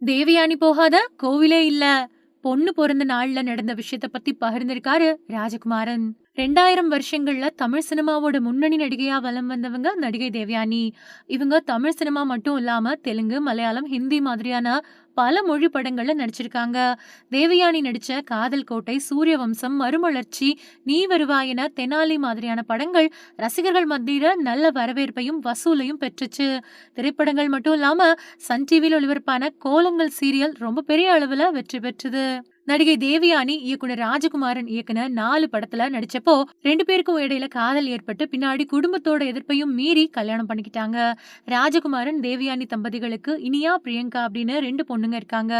தேவயானி போகாத கோவிலே இல்ல. பொண்ணு பொறந்த நாள்ல நடந்த விஷயத்த பத்தி பகிர்ந்திருக்காரு ராஜகுமாரன். 2000 வருஷங்கள்ல தமிழ் சினிமாவோட முன்னணி நடிகையா வலம் வந்தவங்க நடிகை தேவயானி. இவங்க தமிழ் சினிமா மட்டும் இல்லாம தெலுங்கு, மலையாளம், ஹிந்தி மாதிரியான பல மொழி படங்கள்ல நடிச்சிருக்காங்க. தேவயானி நடிச்ச காதல் கோட்டை, சூரியவம்சம், மறுமலர்ச்சி, நீ வருவாய் என, தெனாலி மாதிரியான படங்கள் ரசிகர்கள் மத்தியில நல்ல வரவேற்பையும் வசூலையும் பெற்றுச்சு. திரைப்படங்கள் மட்டும் இல்லாம சன் டிவியில் ஒளிபரப்பான கோலங்கள் சீரியல் ரொம்ப பெரிய அளவுல வெற்றி பெற்றது. நடிகை தேவயானி இயக்குனர் ராஜகுமாரன் இயக்குன 4 படத்துல நடிச்சப்போ 2 பேருக்கும் இடையில காதல் ஏற்பட்டு பின்னாடி குடும்பத்தோட எதிர்ப்பையும் மீறி கல்யாணம் பண்ணிக்கிட்டாங்க. ராஜகுமாரன் தேவயானி தம்பதிகளுக்கு இனியா, பிரியங்கா அப்படின்னு 2 பொண்ணுங்க இருக்காங்க.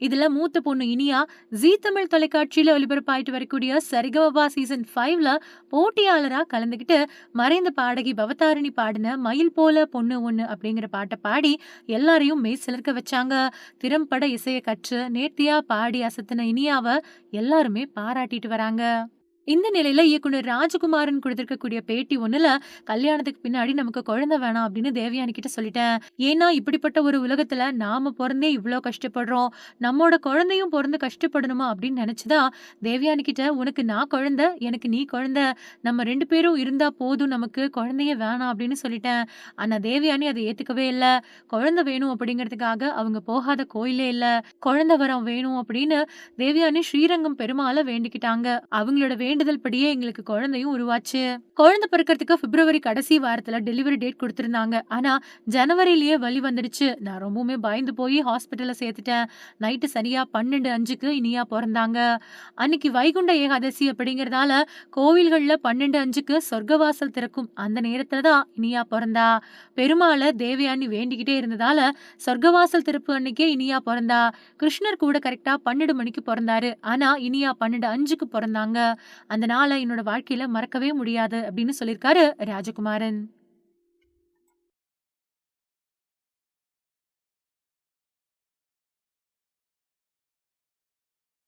இதுல மூத்த பொண்ணு இனியா ஜீ தமிழ் தொலைக்காட்சியில ஒளிபரப்பாயிட்டு வரக்கூடிய சரிகமபா சீசன் 5ல போட்டியாளரா கலந்துகிட்டு மறைந்த பாடகி பவதாரணி பாடின மயில் போல பொண்ணு ஒண்ணு அப்படிங்கிற பாட்டை பாடி எல்லாரையும் மெய் சிலிர்க்க வச்சாங்க. திறம்பட இசைய கற்று நேர்த்தியா பாடி அசத்தின இனியாவ எல்லாருமே பாராட்டிட்டு வராங்க. இந்த நிலையில இயக்குனர் ராஜகுமாரன் கொடுத்திருக்கக்கூடிய பேட்டி ஒண்ணுல, கல்யாணத்துக்கு பின்னாடி நமக்கு குழந்தை வேணாம் அப்படின்னு தேவயானி கிட்ட சொல்லிட்டேன். ஏன்னா இப்படிப்பட்ட ஒரு உலகத்துல நாம பொறந்தே இவ்ளோ கஷ்டப்படுறோம். நம்மோட குழந்தையும் பொறந்து கஷ்டப்படணுமா அப்படின்னு நினைச்சுதான் தேவயானி கிட்ட, உனக்கு நான் குழந்தை, எனக்கு நீ குழந்தை, நம்ம 2 பேரும் இருந்தா போதும், நமக்கு குழந்தையே வேணாம் அப்படின்னு சொல்லிட்டேன். ஆனா தேவயானி அதை ஏத்துக்கவே இல்ல. குழந்தை வேணும் அப்படிங்கிறதுக்காக அவங்க போகாத கோயிலே இல்ல. குழந்தை வரம் வேணும் அப்படின்னு தேவயானி ஸ்ரீரங்கம் பெருமாளை வேண்டிக்கிட்டாங்க. அவங்களோட வேண்டுதல் படியே எங்களுக்கு குழந்தையும் உருவாச்சு. குழந்தை பிறக்கிறதுக்கு பிப்ரவரி கடைசி வாரத்துல டெலிவரி டேட் கொடுத்திருந்தாங்க. ஆனா ஜனவரியிலேயே வலி வந்துடுச்சு. நான் ரொம்பவுமே பயந்து போய் ஹாஸ்பிட்டல்ல சேர்த்துட்டேன். நைட்டு சரியா 12:05க்கு இனியா பிறந்தாங்க. அன்னைக்கு வைகுண்ட ஏகாதசி அப்படிங்கறதால கோவில்கள்ல 12:05க்கு சொர்க்கவாசல் திறக்கும். அந்த நேரத்துல தான் இனியா பிறந்தா. பெருமாளை தேவயானி வேண்டிக்கிட்டே இருந்ததால சொர்க்கவாசல் திறப்பு அன்னைக்கே இனியா பிறந்தா. கிருஷ்ணர் கூட கரெக்டா 12 மணிக்கு பிறந்தாரு. ஆனா இனியா 12:05க்கு பிறந்தாங்க. அந்த நாள என்னோட வாழ்க்கையில மறக்கவே முடியாது அப்படின்னு சொல்லியிருக்காரு ராஜகுமாரன்.